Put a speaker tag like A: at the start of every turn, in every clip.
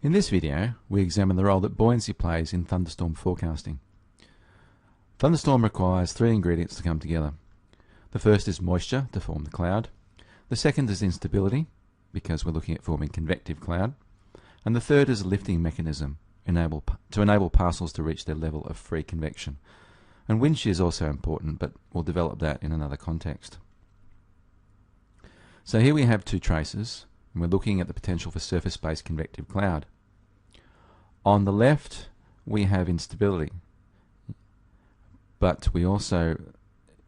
A: In this video, we examine the role that buoyancy plays in thunderstorm forecasting. Thunderstorm requires three ingredients to come together. The first is moisture to form the cloud. The second is instability, because we're looking at forming convective cloud. And the third is a lifting mechanism to enable parcels to reach their level of free convection. And wind shear is also important, but we'll develop that in another context. So here we have two traces, and we're looking at the potential for surface-based convective cloud. On the left, we have instability, but we also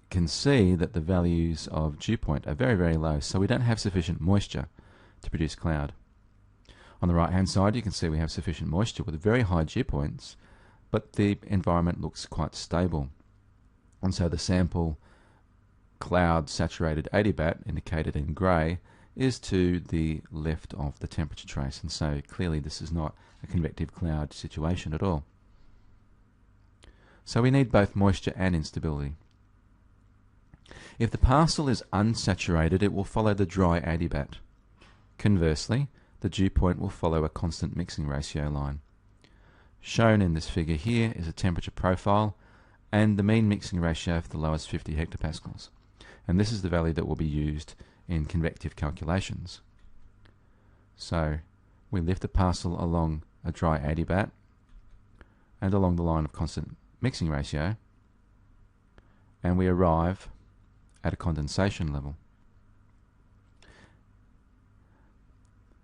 A: can see that the values of dew point are very, very low, so we don't have sufficient moisture to produce cloud. On the right-hand side, you can see we have sufficient moisture with very high dew points, but the environment looks quite stable. And so the sample cloud saturated adiabat, indicated in grey, is to the left of the temperature trace, and so clearly this is not a convective cloud situation at all. So we need both moisture and instability. If the parcel is unsaturated, it will follow the dry adiabat. Conversely, the dew point will follow a constant mixing ratio line. Shown in this figure here is a temperature profile and the mean mixing ratio for the low is 50 hectopascals. And this is the value that will be used in convective calculations. So we lift the parcel along a dry adiabat and along the line of constant mixing ratio, and we arrive at a condensation level.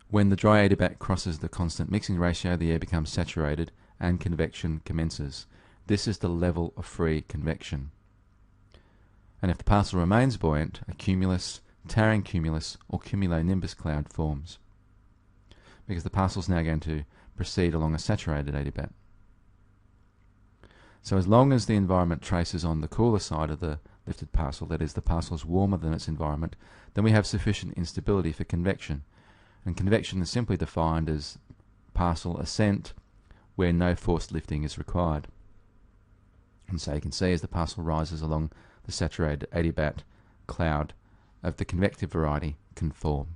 A: When the dry adiabat crosses the constant mixing ratio, the air becomes saturated and convection commences. This is the level of free convection. And if the parcel remains buoyant, a cumulus, towering cumulus, or cumulonimbus cloud forms, because the parcel is now going to proceed along a saturated adiabat. So as long as the environment traces on the cooler side of the lifted parcel, that is, the parcel is warmer than its environment, then we have sufficient instability for convection. And convection is simply defined as parcel ascent where no forced lifting is required. And so you can see as the parcel rises along the saturated adiabat, cloud of the convective variety can form.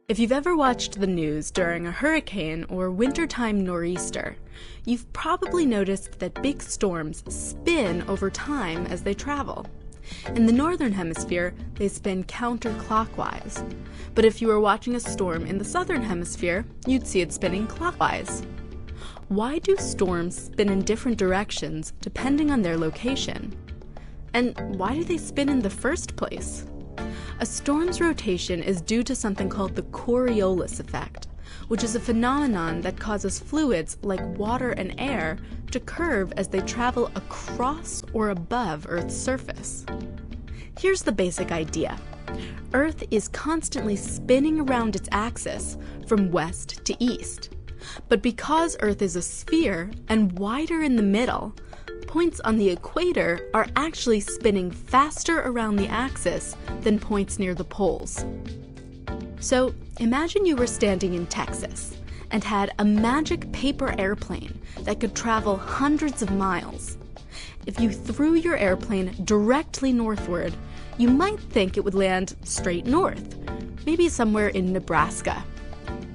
B: If you've ever watched the news during a hurricane or wintertime nor'easter, you've probably noticed that big storms spin over time as they travel. In the northern hemisphere, they spin counterclockwise. But if you were watching a storm in the southern hemisphere, you'd see it spinning clockwise. Why do storms spin in different directions depending on their location? And why do they spin in the first place? A storm's rotation is due to something called the Coriolis effect, which is a phenomenon that causes fluids like water and air to curve as they travel across or above Earth's surface. Here's the basic idea. Earth is constantly spinning around its axis from west to east. But because Earth is a sphere and wider in the middle, points on the equator are actually spinning faster around the axis than points near the poles. So imagine you were standing in Texas and had a magic paper airplane that could travel hundreds of miles. If you threw your airplane directly northward, you might think it would land straight north, maybe somewhere in Nebraska.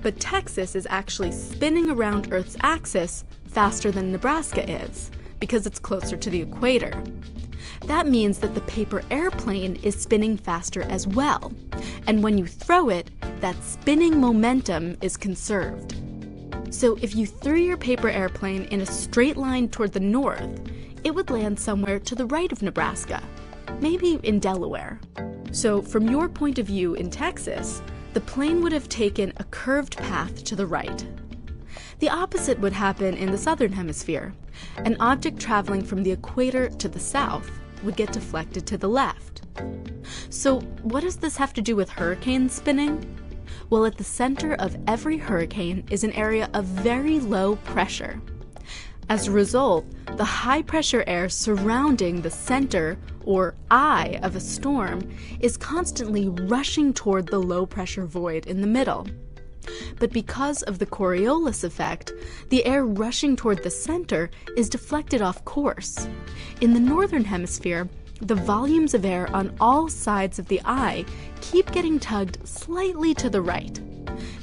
B: But Texas is actually spinning around Earth's axis faster than Nebraska is, because it's closer to the equator. That means that the paper airplane is spinning faster as well, and when you throw it, that spinning momentum is conserved. So if you threw your paper airplane in a straight line toward the north, it would land somewhere to the right of Nebraska, maybe in Delaware. So from your point of view in Texas, the plane would have taken a curved path to the right. The opposite would happen in the southern hemisphere. An object traveling from the equator to the south would get deflected to the left. So what does this have to do with hurricane spinning? Well, at the center of every hurricane is an area of very low pressure. As a result, the high-pressure air surrounding the center, or eye, of a storm is constantly rushing toward the low-pressure void in the middle. But because of the Coriolis effect, the air rushing toward the center is deflected off course. In the northern hemisphere, the volumes of air on all sides of the eye keep getting tugged slightly to the right.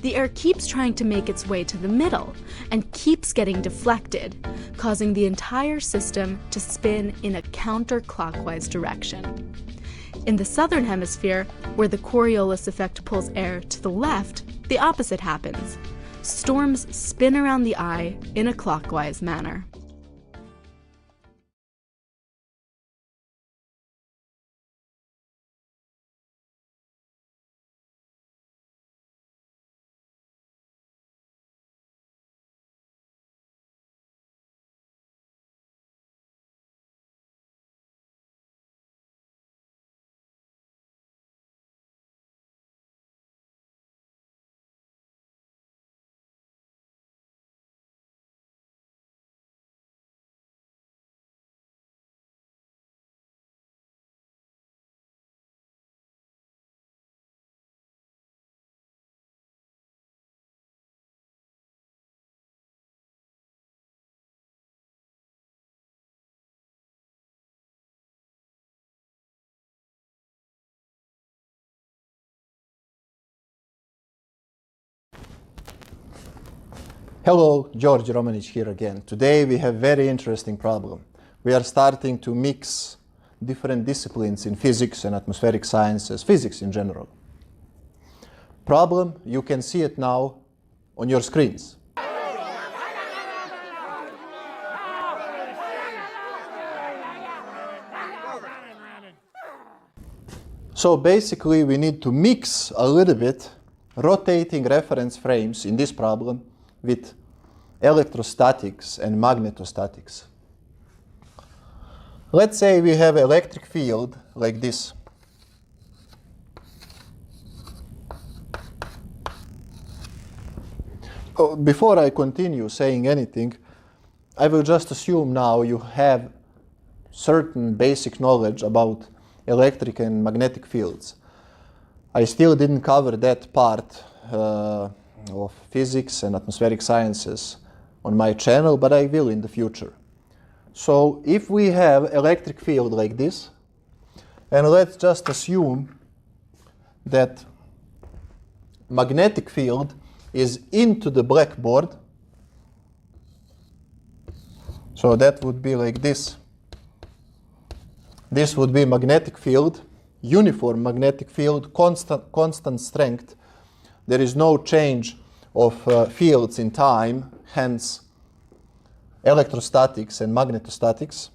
B: The air keeps trying to make its way to the middle and keeps getting deflected, causing the entire system to spin in a counterclockwise direction. In the southern hemisphere, where the Coriolis effect pulls air to the left, the opposite happens. Storms spin around the eye in a clockwise manner.
C: Hello, George Romanich here again. Today we have a very interesting problem. We are starting to mix different disciplines in physics and atmospheric sciences, physics in general. Problem, you can see it now on your screens. So basically we need to mix a little bit rotating reference frames in this problem with electrostatics and magnetostatics. Let's say we have an electric field like this. Before I continue saying anything, I will just assume now you have certain basic knowledge about electric and magnetic fields. I still didn't cover that part of physics and atmospheric sciences on my channel, but I will in the future. So if we have electric field like this, and let's just assume that magnetic field is into the blackboard. So that would be like this. This would be magnetic field, uniform magnetic field, constant strength. There is no change of fields in time, hence electrostatics and magnetostatics.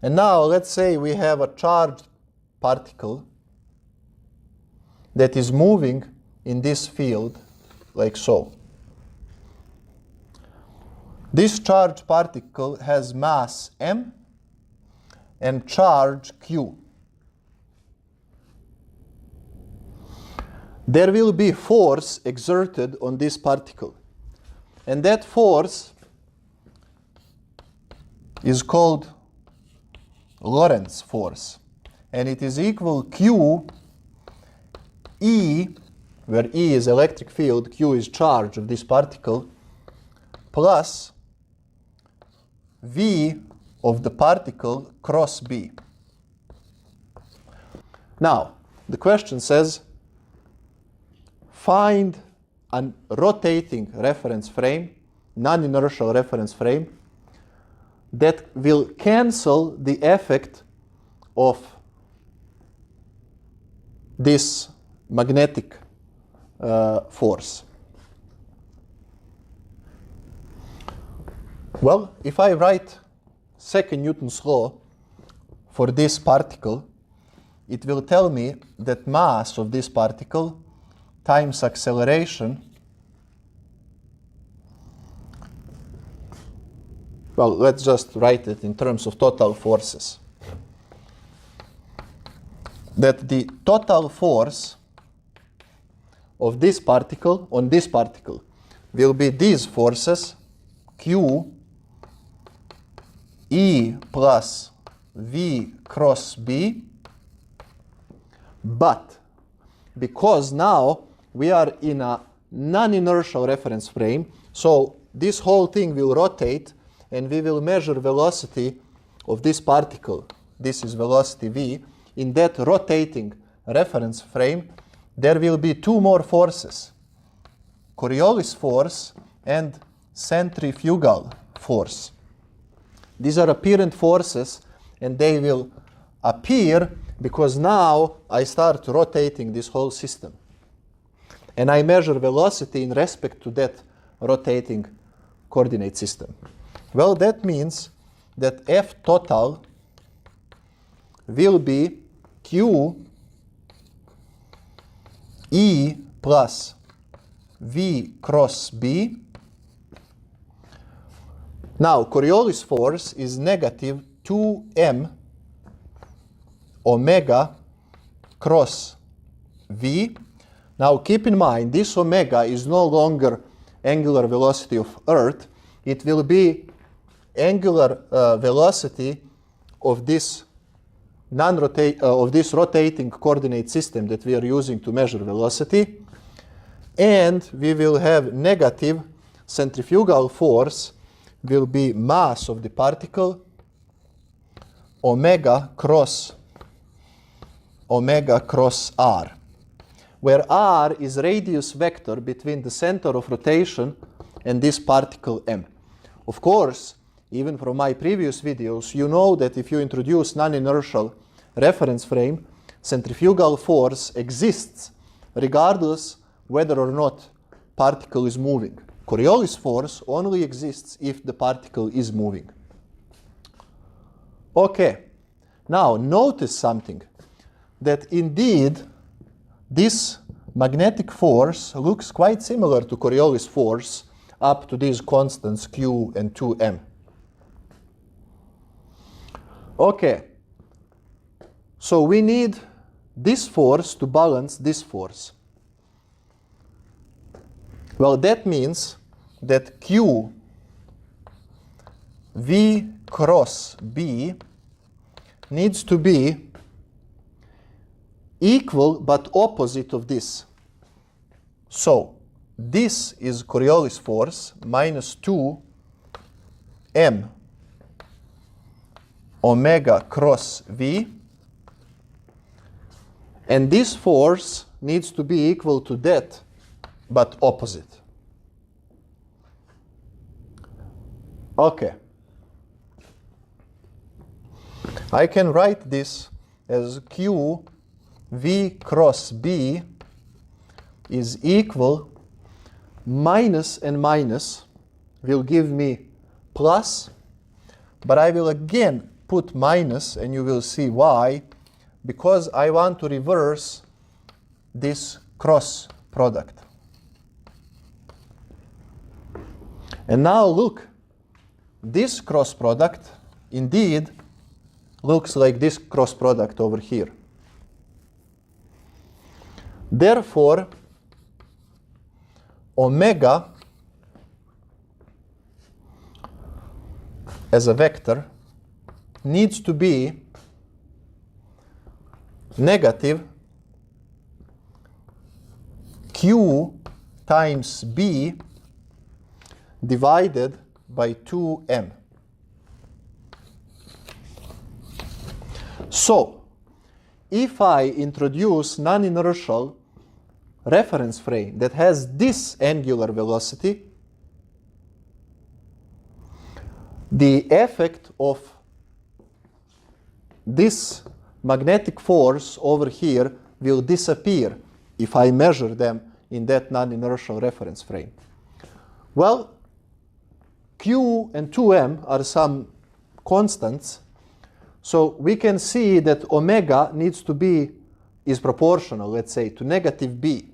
C: And now let's say we have a charged particle that is moving in this field like so. This charged particle has mass m and charge q. There will be force exerted on this particle, and that force is called Lorentz force, and it is equal q E, where E is electric field, q is charge of this particle, plus v of the particle cross b. Now, the question says, find a rotating reference frame, non-inertial reference frame, that will cancel the effect of this magnetic force. Well, if I write second Newton's law for this particle, it will tell me that mass of this particle times acceleration, well, let's just write it in terms of total forces. That the total force of this particle on this particle will be these forces, Q E plus V cross B, but because now we are in a non-inertial reference frame, so this whole thing will rotate and we will measure velocity of this particle. This is velocity V. In that rotating reference frame, there will be two more forces, Coriolis force and centrifugal force. These are apparent forces, and they will appear because now I start rotating this whole system. And I measure velocity in respect to that rotating coordinate system. Well, that means that F total will be Q E plus V cross B. Now, Coriolis force is negative 2m omega cross V. Now, keep in mind, this omega is no longer angular velocity of Earth. It will be angular velocity of this rotating coordinate system that we are using to measure velocity, and we will have negative centrifugal force will be mass of the particle omega cross r, where r is radius vector between the center of rotation and this particle m. Of course, even from my previous videos, you know that if you introduce non-inertial reference frame, centrifugal force exists regardless whether or not particle is moving. Coriolis force only exists if the particle is moving. Okay, now notice something, that indeed this magnetic force looks quite similar to Coriolis force up to these constants Q and 2m. Okay, so we need this force to balance this force. Well, that means that Q V cross B needs to be equal but opposite of this. So this is Coriolis force minus 2m omega cross V, and this force needs to be equal to that but opposite. Okay. I can write this as Q V cross B is equal minus and minus will give me plus, but I will again put minus, and you will see why, because I want to reverse this cross product. And now look, this cross product indeed looks like this cross product over here. Therefore, omega as a vector needs to be negative q times b divided by 2m. So, if I introduce non-inertial reference frame that has this angular velocity, the effect of this magnetic force over here will disappear if I measure them in that non-inertial reference frame. Well, Q and 2m are some constants, so we can see that omega needs to be, is proportional, let's say, to negative b.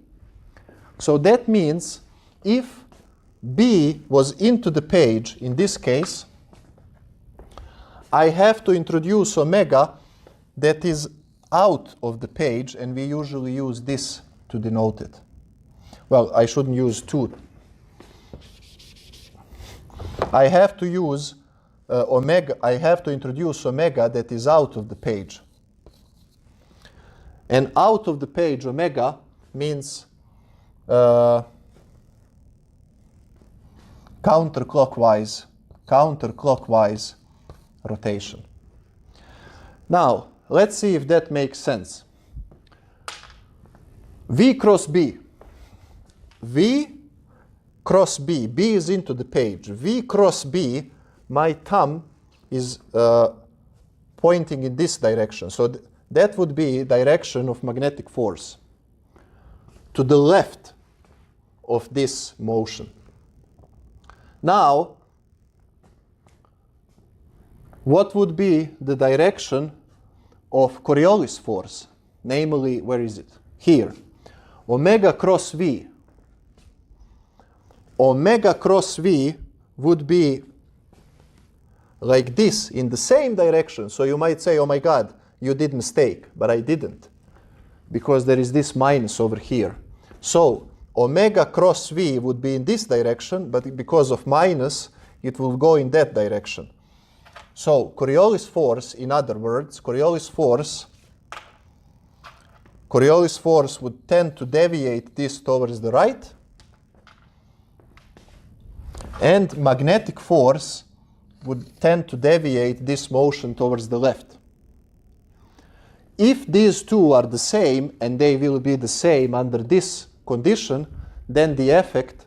C: So that means if b was into the page, in this case, I have to introduce omega that is out of the page, and we usually use this to denote it. Well, I shouldn't use 2. I have to use omega, I have to introduce omega that is out of the page. And out of the page omega means counterclockwise rotation. Now, let's see if that makes sense. V cross B. V cross B. B is into the page. V cross B, my thumb is pointing in this direction. So that would be direction of magnetic force to the left of this motion. Now, what would be the direction of Coriolis force? Namely, where is it? Here. Omega cross V. Omega cross V would be like this in the same direction. So you might say, oh my God, you did mistake, but I didn't, because there is this minus over here. So omega cross V would be in this direction, but because of minus, it will go in that direction. So Coriolis force, in other words, Coriolis force would tend to deviate this towards the right, and magnetic force would tend to deviate this motion towards the left. If these two are the same, and they will be the same under this condition, then the effect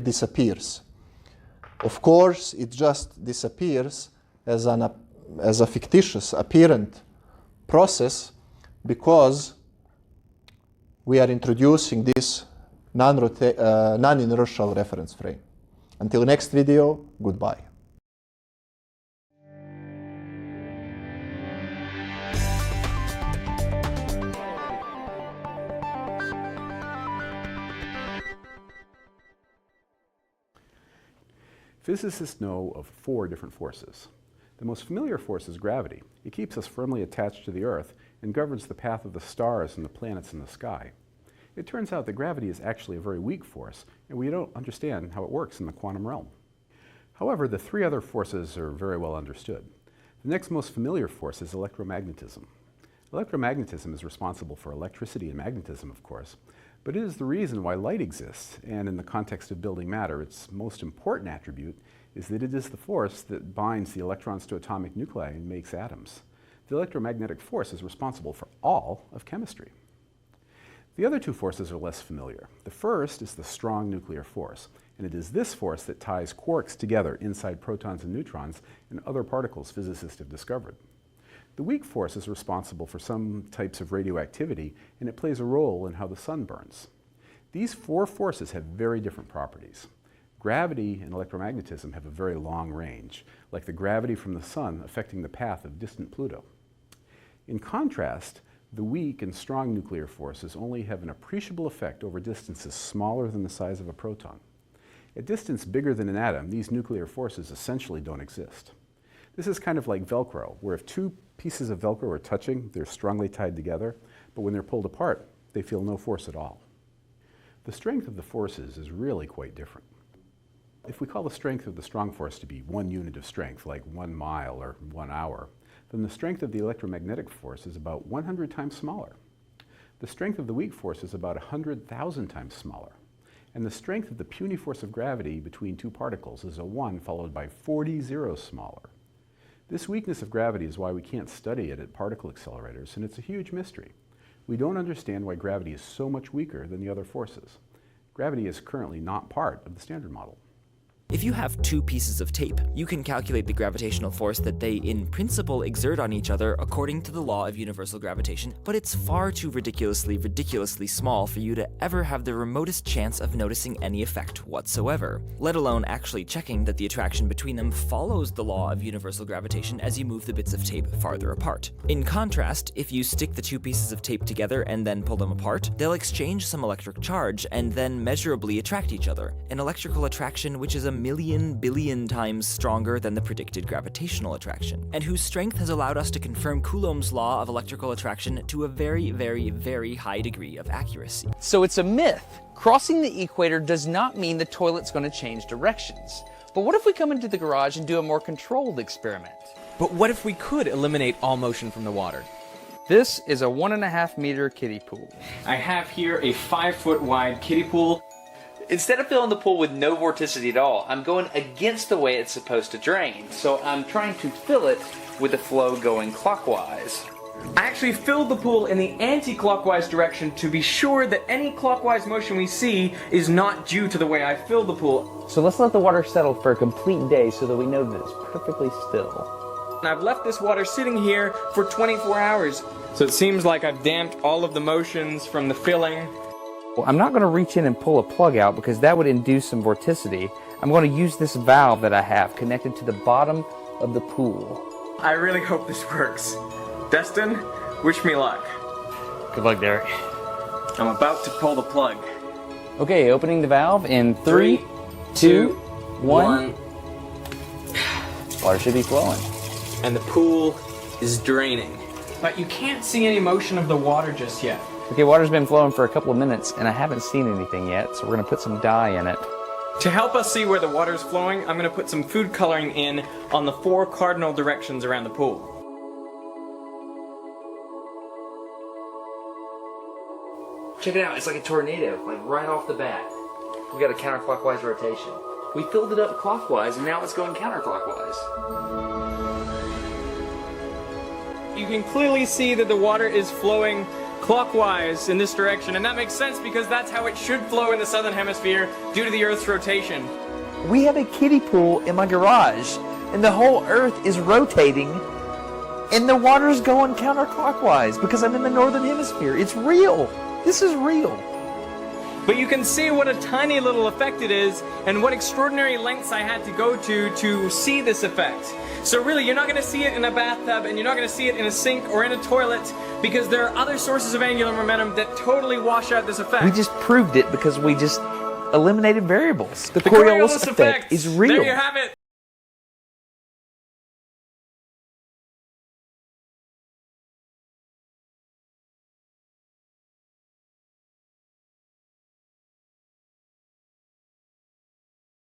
C: disappears. Of course, it just disappears as a fictitious apparent process because we are introducing this non-inertial reference frame. Until next video, goodbye.
D: Physicists know of 4 different forces. The most familiar force is gravity. It keeps us firmly attached to the Earth and governs the path of the stars and the planets in the sky. It turns out that gravity is actually a very weak force, and we don't understand how it works in the quantum realm. However, the 3 other forces are very well understood. The next most familiar force is electromagnetism. Electromagnetism is responsible for electricity and magnetism, of course, but it is the reason why light exists, and in the context of building matter, its most important attribute is that it is the force that binds the electrons to atomic nuclei and makes atoms. The electromagnetic force is responsible for all of chemistry. The other two forces are less familiar. The first is the strong nuclear force, and it is this force that ties quarks together inside protons and neutrons and other particles physicists have discovered. The weak force is responsible for some types of radioactivity, and it plays a role in how the sun burns. These four forces have very different properties. Gravity and electromagnetism have a very long range, like the gravity from the sun affecting the path of distant Pluto. In contrast, the weak and strong nuclear forces only have an appreciable effect over distances smaller than the size of a proton. At distance bigger than an atom, these nuclear forces essentially don't exist. This is kind of like Velcro, where if two pieces of Velcro are touching, they're strongly tied together, but when they're pulled apart, they feel no force at all. The strength of the forces is really quite different. If we call the strength of the strong force to be 1 unit of strength, like 1 mile or 1 hour, then the strength of the electromagnetic force is about 100 times smaller. The strength of the weak force is about 100,000 times smaller. And the strength of the puny force of gravity between two particles is a 1 followed by 40 zeros smaller. This weakness of gravity is why we can't study it at particle accelerators, and it's a huge mystery. We don't understand why gravity is so much weaker than the other forces. Gravity is currently not part of the Standard Model.
E: If you have two pieces of tape, you can calculate the gravitational force that they in principle exert on each other according to the law of universal gravitation, but it's far too ridiculously small for you to ever have the remotest chance of noticing any effect whatsoever, let alone actually checking that the attraction between them follows the law of universal gravitation as you move the bits of tape farther apart. In contrast, if you stick the two pieces of tape together and then pull them apart, they'll exchange some electric charge and then measurably attract each other, an electrical attraction which is a million billion times stronger than the predicted gravitational attraction, and whose strength has allowed us to confirm Coulomb's law of electrical attraction to a very high degree of accuracy.
F: So it's a myth. Crossing the equator does not mean the toilet's going to change directions. But what if we come into the garage and do a more controlled experiment?
G: But what if we could eliminate all motion from the water?
F: This is a 1.5 meter kiddie pool.
H: I have here a 5 foot wide kiddie pool.
F: Instead of filling the pool with no vorticity at all, I'm going against the way it's supposed to drain. So I'm trying to fill it with the flow going clockwise.
H: I actually filled the pool in the anti-clockwise direction to be sure that any clockwise motion we see is not due to the way I filled the pool.
F: So let's let the water settle for a complete day so that we know that it's perfectly still.
H: And I've left this water sitting here for 24 hours. So it seems like I've damped all of the motions from the filling.
F: Well, I'm not going to reach in and pull a plug out because that would induce some vorticity. I'm going to use this valve that I have connected to the bottom of the pool.
H: I really hope this works. Destin, wish me luck.
F: Good luck, Derek.
H: I'm about to pull the plug.
F: Okay, opening the valve in 3, 2, 1. Water should be flowing.
H: And the pool is draining. But you can't see any motion of the water just yet.
F: Okay, water's been flowing for a couple of minutes and I haven't seen anything yet, so we're going to put some dye in it.
H: To help us see where the water is flowing, I'm going to put some food coloring in on the 4 cardinal directions around the pool.
F: Check it out, it's like a tornado, like right off the bat. We got a counterclockwise rotation. We filled it up clockwise and now it's going counterclockwise.
H: You can clearly see that the water is flowing clockwise in this direction, and that makes sense because that's how it should flow in the southern hemisphere due to the Earth's rotation.
F: We have a kiddie pool in my garage, and the whole Earth is rotating, and the water's going counterclockwise because I'm in the northern hemisphere. It's real. This is real.
H: But you can see what a tiny little effect it is, and what extraordinary lengths I had to go to see this effect. So really, you're not going to see it in a bathtub, and you're not going to see it in a sink or in a toilet, because there are other sources of angular momentum that totally wash out this effect.
F: We just proved it because we just eliminated variables. The
H: Coriolis effect
F: is real.
H: There you have it.